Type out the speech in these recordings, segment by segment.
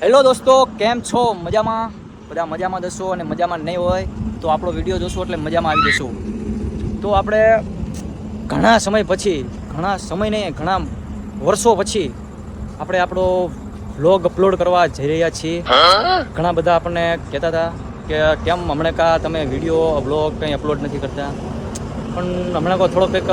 Hello દોસ્તો, કેમ છો? મજામાં? બધા મજામાં જશો, અને મજામાં નહીં હોય તો આપણો વિડીયો જોશો એટલે મજામાં આવી જશો. તો આપણે ઘણા સમય નહીં, ઘણા વર્ષો પછી આપણે આપણો વ્લોગ અપલોડ કરવા જઈ રહ્યા છીએ. ઘણા બધા આપણને કહેતા હતા કે કેમ હમણાં તમે વિડીયો વ્લોગ કંઈ અપલોડ નથી કરતા, પણ હમણાં થોડો કંઈક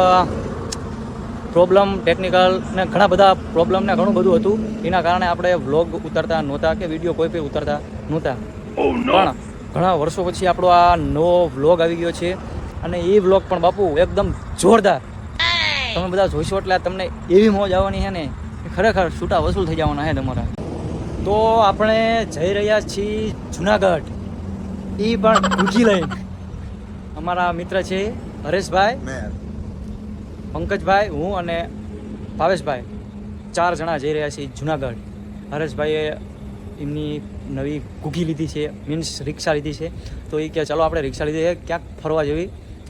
પ્રોબ્લેમ ટેકનિકલ ને ઘણા બધા પ્રોબ્લેમ ને ઘણું બધું હતું. એના કારણે આપણે વ્લોગ ઉતારતા નહોતા કે વિડીયો કોઈ પણ ઉતારતા નહોતા. પણ ઘણા વર્ષો પછી આપણો આ નવો વ્લોગ આવી ગયો છે, અને એ વ્લોગ પણ બાપુ એકદમ જોરદાર. તમે બધા જોઈશો એટલે તમને એવી મોજ આવવાની છે ને, ખરેખર છૂટા વસૂલ થઈ જવાના છે તમારા. તો આપણે જઈ રહ્યા છીએ જુનાગઢ, એ પણ ભૂખી લઈને. અમારા મિત્ર છે હરેશભાઈ, પંકજભાઈ, હું અને ભાવેશભાઈ, 4 જણા જઈ રહ્યા છીએ જુનાગઢ. હરેશભાઈએ એમની નવી ઘૂઘી લીધી છે, મીન્સ રિક્ષા લીધી છે. તો એ કે ચાલો આપણે રિક્ષા લીધી છે ક્યાંક ફરવા જવી,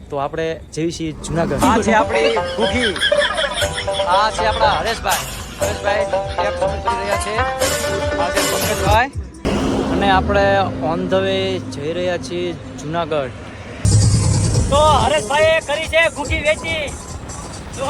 તો આપણે જઈએ છીએ જુનાગઢ. આ છે આપણી ઘૂઘી, આ છે આપણા હરેશભાઈ કેબ પસંદ કરી રહ્યા છે. આ છે પંકજભાઈ, અને આપણે ઓન ધ વે જઈ રહ્યા છીએ જુનાગઢ. તો હરેશભાઈએ કરી છે ઘૂઘી વેચી. તો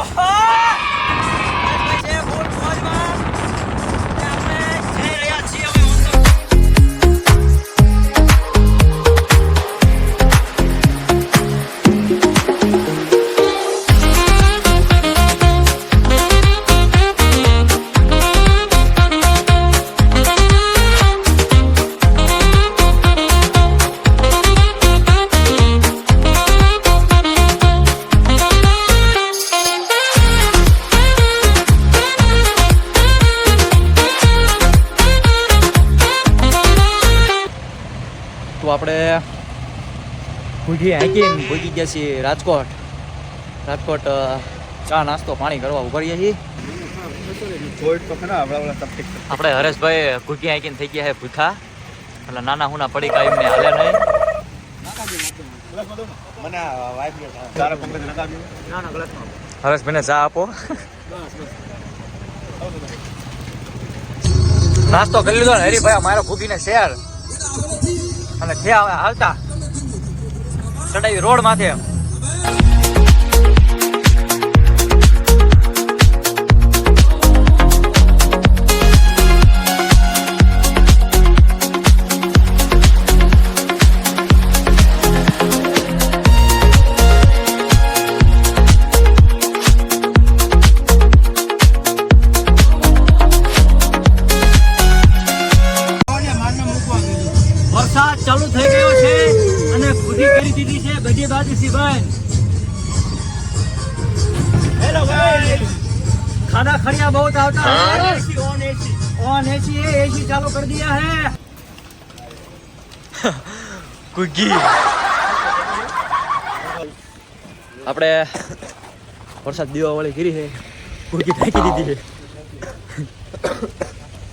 આપણે ઘૂઘી હાંકીને પહોંચી ગયા છીએ રાજકોટ. ચા નાસ્તો પાણી કરવા ઉભા રહ્યા છીએ. આપણે હરેશભાઈ ઘૂઘી હાંકીને થઈ ગયા છે ભૂખા, એટલે નાના હુના પડીકા એમને હાલે નહીં. હરેશભાઈને ચા આપો. નાસ્તો કરી લીધો ને હરીભાઈ, મારો ઘૂઘીને શેર અને થયા હાલતા ચડાવી રોડ માથે. વરસાદ ચાલુ થઈ ગયો છે અને ઘૂઘી કરી દીધી છે બધી બાજુ ભાઈ. હેલો ભાઈ, ખાના ખડિયા બહુ આવતા है. ऑन एसी है, एसी चालू कर दिया है. ઘૂઘી આપણે વરસાદ દીવાવાળી કરી છે, ઘૂઘી ફેંકી દીધી છે.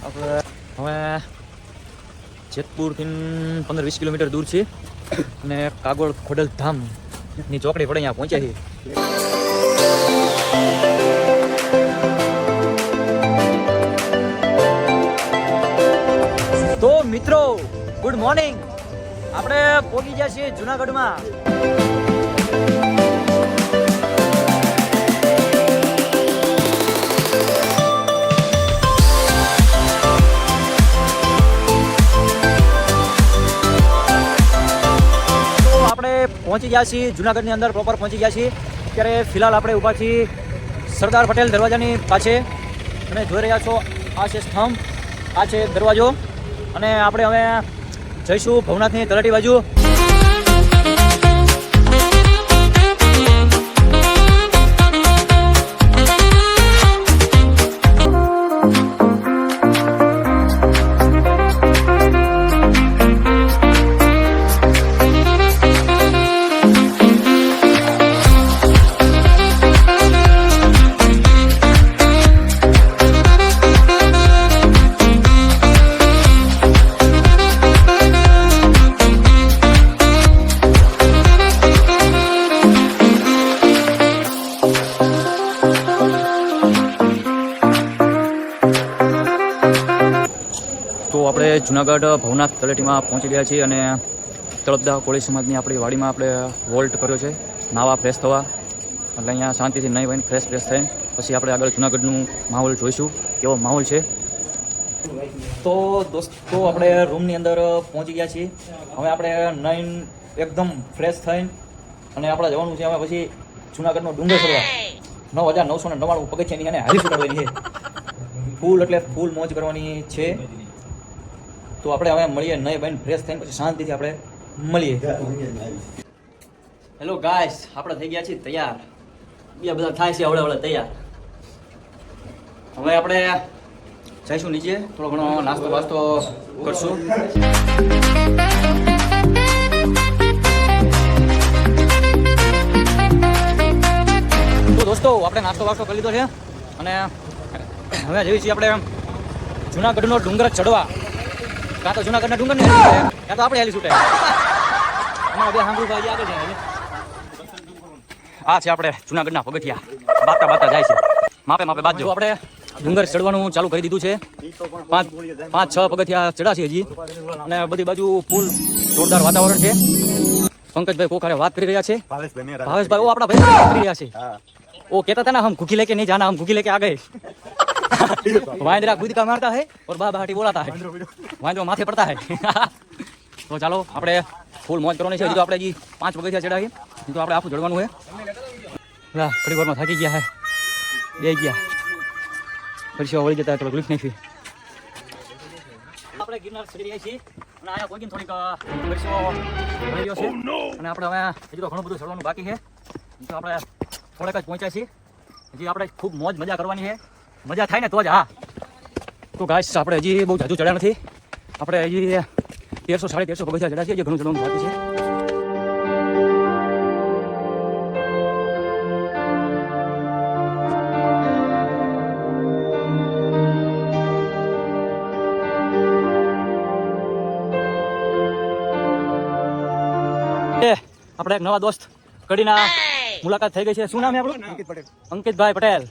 આપણે હવે જેતપુરથી 15-20 કિલોમીટર દૂર છે, અને કાગોળ ખોડલ ધામની ચોકડી પડે અહીંયા પહોંચ્યા છીએ. તો મિત્રો, ગુડ મોર્નિંગ. આપણે પહોંચી ગયા છીએ જુનાગઢમાં. પહોંચી ગયા છીએ જુનાગઢની અંદર, પ્રોપર પહોંચી ગયા છીએ. અત્યારે ફિલહાલ આપણે ઊભા છીએ સરદાર પટેલ દરવાજાની પાસે. તમે જોઈ રહ્યા છો, આ છે સ્તંભ, આ છે દરવાજો, અને આપણે હવે જઈશું ભવનાથની તળેટી બાજુ. તો આપણે જુનાગઢ ભવનાથ તળેટીમાં પહોંચી ગયા છીએ અને તળપદા કોળી સમાજની આપણી વાડીમાં આપણે વોલ્ટ કર્યો છે નાવા ફ્રેશ થવા, એટલે અહીંયા શાંતિથી નહીં હોય ફ્રેશ થઈ પછી આપણે આગળ જુનાગઢનું માહોલ જોઈશું કેવો માહોલ છે. તો દોસ્તો આપણે રૂમની અંદર પહોંચી ગયા છીએ. હવે આપણે નહીં એકદમ ફ્રેશ થઈને અને આપણે જવાનું છે હવે પછી જુનાગઢનો ડુંગર ચડવા 9,999 પગથિયાની અને હારી સુટાડવાની છે. ફૂલ એટલે ફૂલ મોજ કરવાની છે. તો આપણે હવે મળીએ નહીં બહેન ફ્રેશ થઈને પછી શાંતિથી આપણે મળીએ. હેલો ગાઈસ, આપણે થઈ ગયા છીએ તૈયાર. બીજા બધા થાય છે હવળે તૈયાર. હવે આપણે જઈશું નીચે, થોડો ઘણો નાસ્તો વાસ્તો કરશું. તો દોસ્તો આપણે નાસ્તો વાસ્તો કરી લીધો છે અને હવે જઈએ છીએ આપણે જુનાગઢનો ડુંગર ચડવા. કાં તો જુનાગઢના ડુંગર ને કાં તો આપણે હેલી છૂટે. અમારા બે હાંગુભાઈ આગળ જાય. આ છે આપણે જુનાગઢના પગથિયા, બાતા જાય છે, માપે બાજુ. આપણે ડુંગર ચડવાનું ચાલુ કરી દીધું છે. 5-6 પગથિયા ચડા છે હજી અને બધી બાજુ ફૂલ જોરદાર વાતાવરણ છે. પંકજભાઈ કોકારે વાત કરી રહ્યા છે. ભાવેશભાઈ ઓ આપણા ભાઈ વાત કરી રહ્યા છે. वो कहता था ना हम घुकी लेके नहीं जाना, हम घुकी लेके आ गए. वाइंद्रा कूद का मारता है और बा बहाटी बोलाता है, वाइंद्रो माथे पड़ता है. તો ચાલો આપણે ફૂલ મોજ કરવાની છે. હજી તો આપણે હજી 5 પગથિયા ચડાવીએ, હજી તો આપણે આખું ચડવાનું છે. થોડી વારમાં થાકી ગયા છે, બે ગયા પછી વળી જતા થોડો ગ્લિફ નાખી. આપણે ગિરનાર ચડી રહ્યા છીએ અને અહીંયા કોઈ થોડીક વર્ષો વળી ગયો છે અને આપણે હવે હજી તો ઘણું બધું ચડવાનું બાકી છે. તો આપણે થોડાક જ પહોંચ્યા છીએ. હજી આપણે ખૂબ મોજ મજા કરવાની છે. મજા થાય ને તો જ. હા તો ગાઈસ આપણે હજી બહુ જાજુ ચડ્યા નથી. આપણે હજી 1300-1350 પગથિયા ચડ્યા છે. હજી ઘણું ચડવાનું બાકી છે. આપણે એક નવા દોસ્ત કડીના મુલાકાત થઈ ગઈ છે. શું નામ છે આપણું? અંકિતભાઈ પટેલ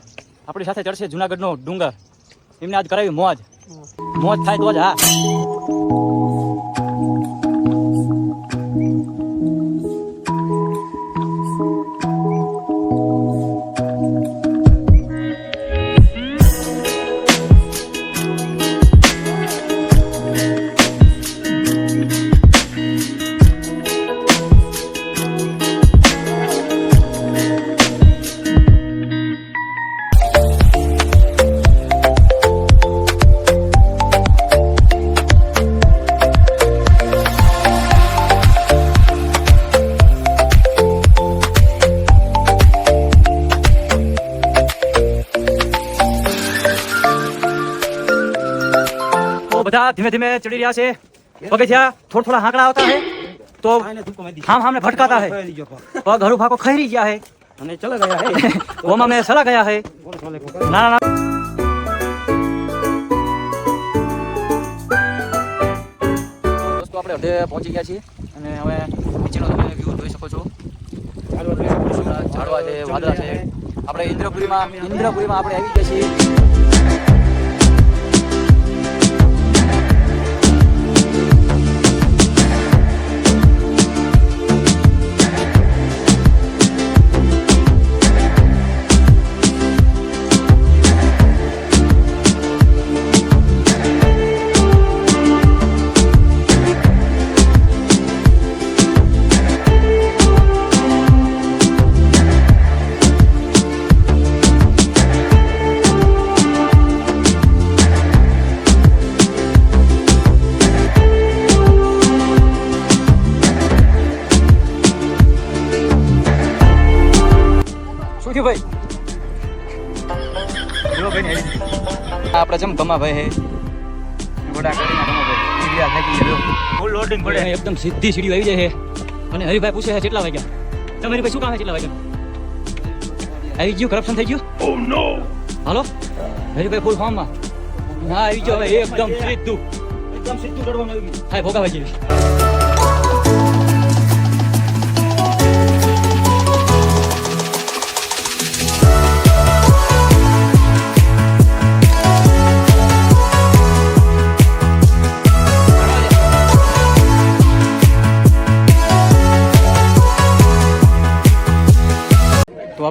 આપણી સાથે ચડશે જુનાગઢનો ડુંગર. એમને આજ કરાવી મોજ થાય તો જ. હા બધા ધીમે ધીમે ચડી રહ્યા છે પગથિયા. થોડા હાંકડા આવતા है तो हम भटकाता है. पग हरू फाको खैरी गया है અને ચલા ગયા है वो में चला गया है. ના ના દોસ્તો આપણે અડધે પહોંચી ગયા છીએ અને હવે નીચેનો તમે વ્યૂ જોઈ શકો છો. ઝાડવા છે, વાદળા છે. આપણે ઇન્દ્રપુરીમાં આપણે આવી ગયા છીએ. આપણે જેમ ગમાભાઈ હે ગોડા કરીને ગમાભાઈ એકદમ સીધી સીડી આવી જાય છે. અને હરિભાઈ પૂછે છે કેટલા વાગ્યા? તમે હરિભાઈ શું કામ છે કેટલા વાગ્યા? આવી ગયું કરપ્શન થઈ ગયું? ઓ નો. હાલો હરિભાઈ ફૂલ ફોર્મમાં. હા આવી ગયો હવે એકદમ સીધું ચડવાનું આવી ગયું. હા ભોગાભાઈ જેવી.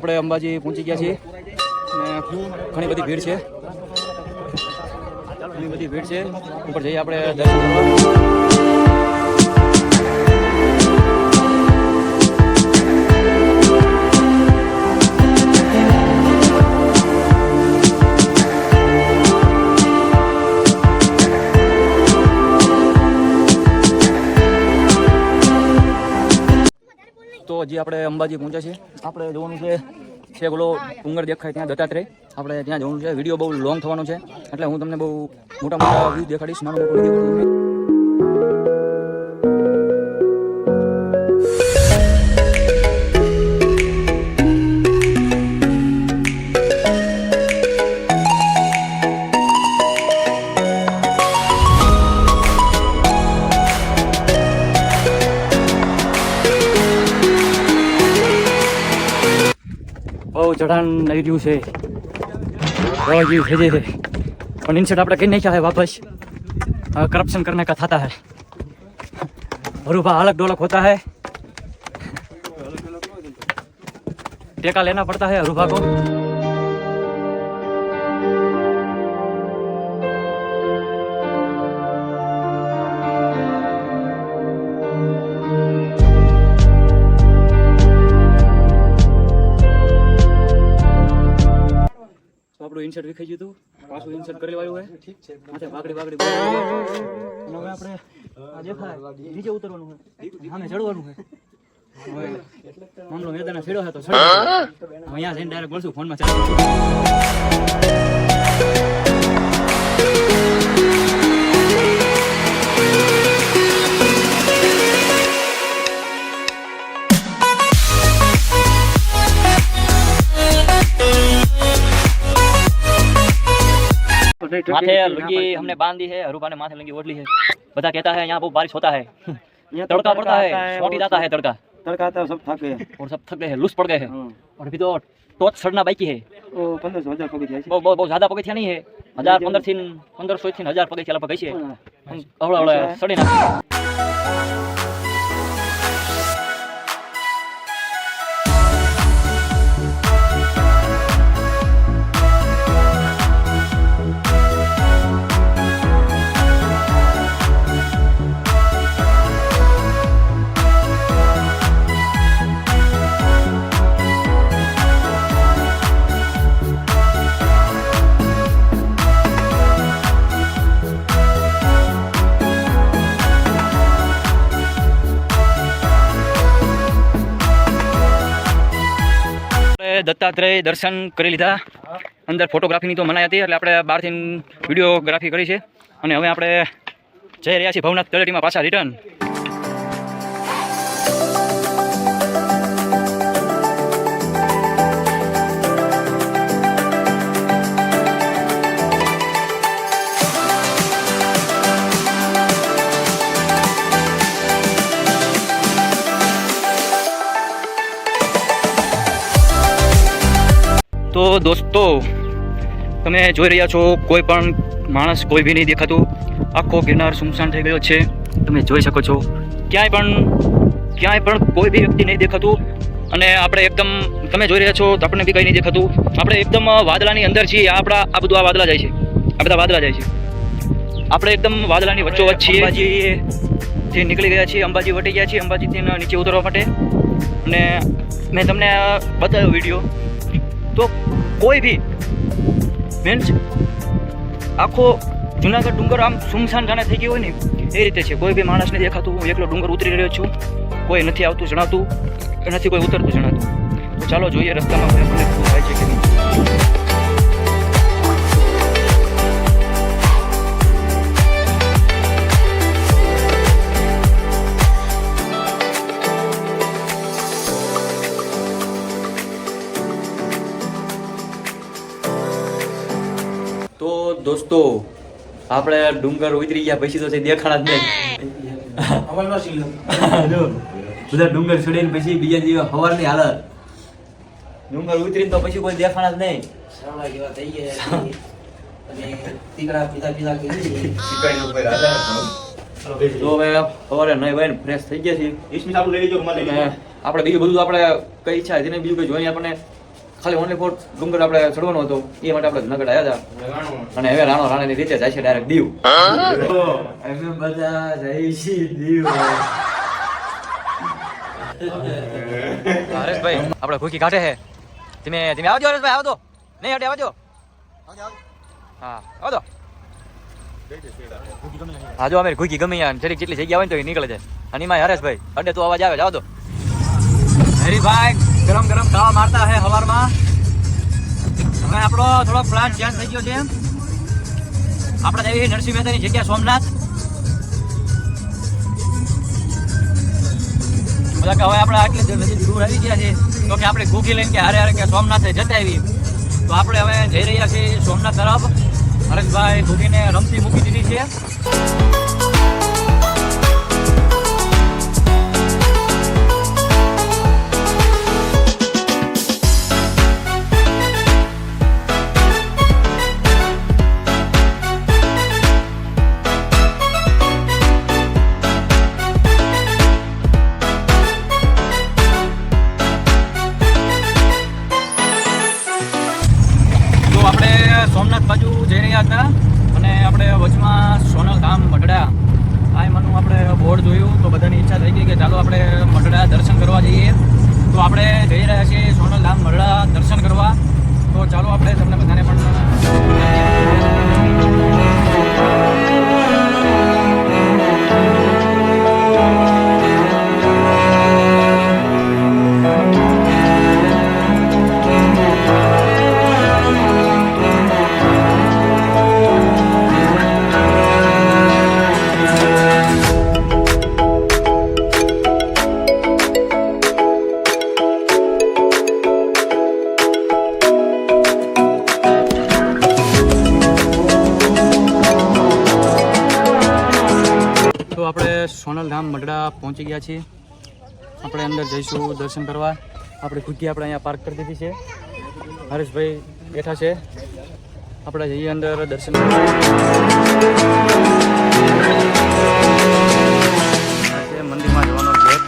આપણે અંબાજી પહોંચી ગયા છીએ અને ઘણી બધી ભીડ છે, ઉપર જઈએ આપણે દર્શન કરવા. તો હજી આપણે અંબાજી પહોંચ્યા છીએ. આપણે જોવાનું છે ઓલો ડુંગર દેખાય ત્યાં દત્તાત્રેય, આપણે ત્યાં જવાનું છે. વિડીયો બહુ લોંગ થવાનો છે એટલે હું તમને બહુ મોટા વ્યૂ દેખાડીશ. નાનું મોટું નથી દેખાડું. બહુ ચઢાણ લઈ રહ્યું છે, जीव भेजे थे और इनसे अपना कहीं नहीं क्या है वापस करप्शन करने का था है। रूपा अलग डोलक होता है, टेका लेना पड़ता है रूपा को। આપણું ઇન્સર્ટ વિખાઈ ગયું હતું, પાછું ઇન્સર્ટ કરી લેવાયું હોય. ઠીક છે, માથે વાગડી વાગડી હવે આપણે આ દેખાય નીચે ઉતરવાનું હોય, સામે ચડવાનું હોય. હવે મામલો મેદાના છેડો હતો, અહીંયા જઈને ડાયરેક્ટ બોલશું ફોનમાં ચાલુ. माथे लुंगी हमने बांध दी है, रूपा ने माथे लुंगी ओढ़ ली है। बता कहता है यहाँ बहुत बारिश होता है, तड़का पड़ता है, छोटी जाता है तड़का आता है, सब थक गए और सब थक गए हैं, लूस पड़ गए हैं। और अभी तो टॉर्च सड़ना बाकी है, 1500 पगथिया बहुत ज्यादा पगथिया नहीं है, 1500 થી 1000 पगथिया लगभग है। अवड़ा अवड़ा सड़ी ना दत्तात्रेय दर्शन કરી લીધા. અંદર ફોટોગ્રાફીની તો મનાઈ હતી એટલે આપણે બહારથી વિડીયોગ્રાફી કરી છે અને હવે આપણે જઈ રહ્યા છીએ ભવનાથ તળેટીમાં પાછા રિટર્ન. તો દોસ્તો તમે જોઈ રહ્યા છો કોઈ પણ માણસ કોઈ બી નહીં દેખાતું, આખો ગિરનાર સુમસાન થઈ ગયો છે. તમે જોઈ શકો છો ક્યાંય પણ કોઈ બી વ્યક્તિ નહીં દેખાતું. અને આપણે એકદમ તમે જોઈ રહ્યા છો તો આપણને બી કંઈ નહીં દેખાતું. આપણે એકદમ વાદળાની અંદર છીએ. આપણા આ બધું આ વાદળા જાય છે, આ બધા વાદળા જાય છે. આપણે એકદમ વાદળાની વચ્ચોવચ્ચ છીએ. અંબાજીથી નીકળી ગયા છીએ, અંબાજી વટી ગયા છીએ, અંબાજીથી નીચે ઉતરવા માટે. અને મેં તમને બતાવ્યો વિડીયો તો કોઈ બી મીન્સ આખો જુનાગઢ ડુંગર આમ સુમસાન જાણે થઈ ગયો હોય ને એ રીતે છે. કોઈ બી માણસને દેખાતું. હું એકલો ડુંગર ઉતરી રહ્યો છું, કોઈ નથી આવતું જણાતું, નથી કોઈ ઉતરતું જણાતું. તો ચાલો જોઈએ રસ્તામાં આપણને શું થાય છે કે નહીં. તો દોસ્તો આપણે ડુંગર ઉતરી ગયા પછી તો દેખાણા જ નહીં. બધા ડુંગર ચડીને પછી બીજા દિવસ સવારની હાલત, ડુંગર ઉતરીને તો પછી કોઈ દેખાણા જ નહીં. તો હવે સવારે નહીં ભાઈ ફ્રેશ થઈ ગયા છીએ. આપણે બીજું બધું આપણે કઈ ઈચ્છા હતી ને બીજું કઈ જોઈએ આપણને ખાલી ઓનલી ફોર ડુંગર આપણે ચડવાનો હતો એ માટે આપણે જુનાગઢ આવ્યા હતા અને હવે રાણો રાણાની રીતે જાય છે ડાયરેક્ટ દીવ. અમે બધા જઈશી દીવ. હરેશભાઈ આપણે ભૂખી કાઢે છે. તમે આવજો હરેશભાઈ, આવજો નહીં હટે આવજો. હા આવજો. હા જો અમે ભૂખી ગમી યાર જરી જેટલી જગ્યા હોય ને તો એ નીકળે જાય. અને એમાં હરેશભાઈ અડે તો અવાજ આવે જાવ તો. હરીભાઈ ગરમ ગરમ ખાવા મારતા હે સવારમાં. હવે આપણો થોડો પ્લાન ચેન્જ થઈ ગયો છે. આપણે જઈએ નરસિંહ મહેતાની જગ્યા સોમનાથ. બધા કે હવે આપણે આટલી નજીક દૂર આવી ગયા છે તો કે આપણે ઘૂઘી લઈને કે હારે હારે કે સોમનાથે જતા આવી. તો આપણે હવે જઈ રહ્યા છીએ સોમનાથ તરફ. હરેશભાઈ ઘૂઘીને રમતી મૂકી દીધી છે. સોમનાથ બાજુ જઈ રહ્યા હતા અને આપણે વચમાં સોનલ ધામ મઢડા આ એમાંનું આપણે બોર્ડ જોયું તો બધાની ઈચ્છા થઈ ગઈ કે ચાલો આપણે મઢડા દર્શન કરવા જઈએ. તો આપણે જઈ રહ્યા છીએ સોનલ ધામ મઢડા દર્શન કરવા. તો ચાલો આપણે તમને બધાને પણ સોનલ ધામ મઢડા પહોંચી ગયા છીએ. આપણે અંદર જઈશું દર્શન કરવા. આપણે ખુદથી આપણે અહીંયા પાર્ક કરી દીધી છે. હરેશભાઈ બેઠા છે. આપણે જઈએ અંદર દર્શન કરવા. મંદિરમાં જવાનો ગેટ.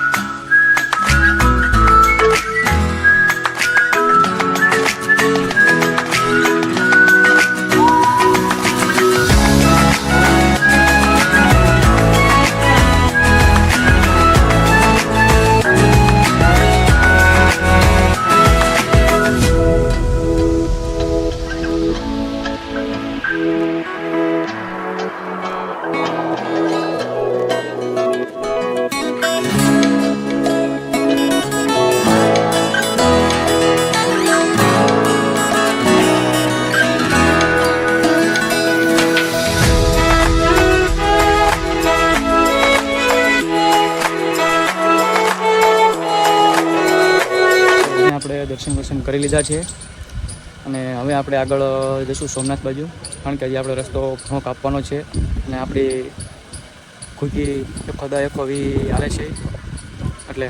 દર્શન કરી લીધા છે અને હવે આપણે આગળ જઈશું સોમનાથ બાજુ. કારણ કે હજી આપણે રસ્તો ઘણો કાપવાનો છે અને આપણી ખુદી એકો વી આવે છે એટલે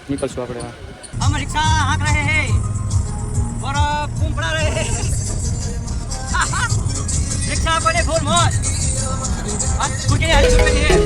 નીકળશું આપણે. हम रिक्शा हाँक रहे हैं और घूम पड़ा रहे हैं. रिक्शा पर फुल मौज. आज कुछ नहीं हाल चुके हैं.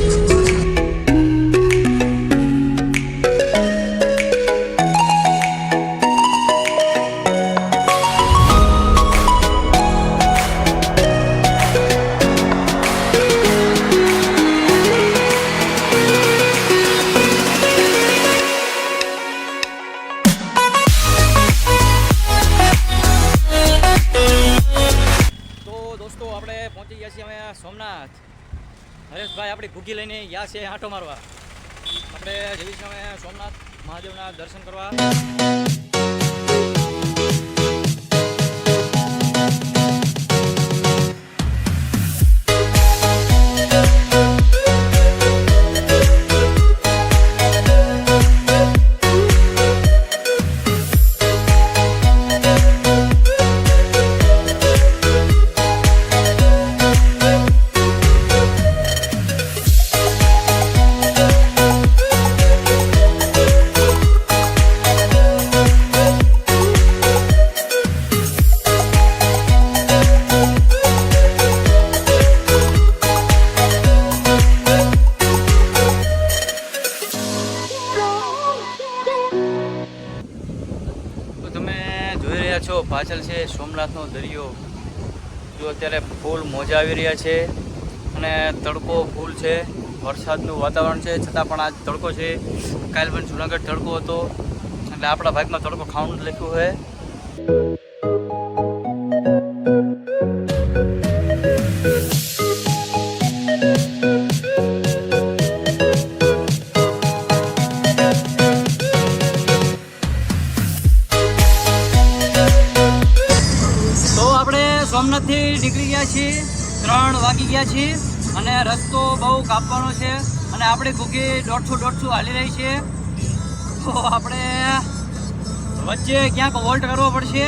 પહોંચી ગયા છીએ અમે સોમનાથ. હરેશભાઈ આપણી ભૂખી લઈને ગયા છે આંટો મારવા. આપણે જઈએ છીએ અમે સોમનાથ મહાદેવના દર્શન કરવા. પાછળ છે સોમનાથનો દરિયો. જો અત્યારે ફૂલ મોજા આવી રહ્યા છે અને તડકો ફૂલ છે. વરસાદનું વાતાવરણ છે છતાં પણ આજ તડકો છે. કાલ પણ જુનાગઢ તડકો હતો એટલે આપણા ભાગમાં તડકો ખાવાનું લખ્યું છે. તો આપણે સોમનાથથી નીકળી ગયા છીએ, 3 વાગી ગયા છીએ અને રસ્તો બહુ કાપવાનો છે અને આપણી કુકી 150 હાલી રહી છે. તો આપણે વચ્ચે ક્યાંક વોલ્ટ કરવો પડશે.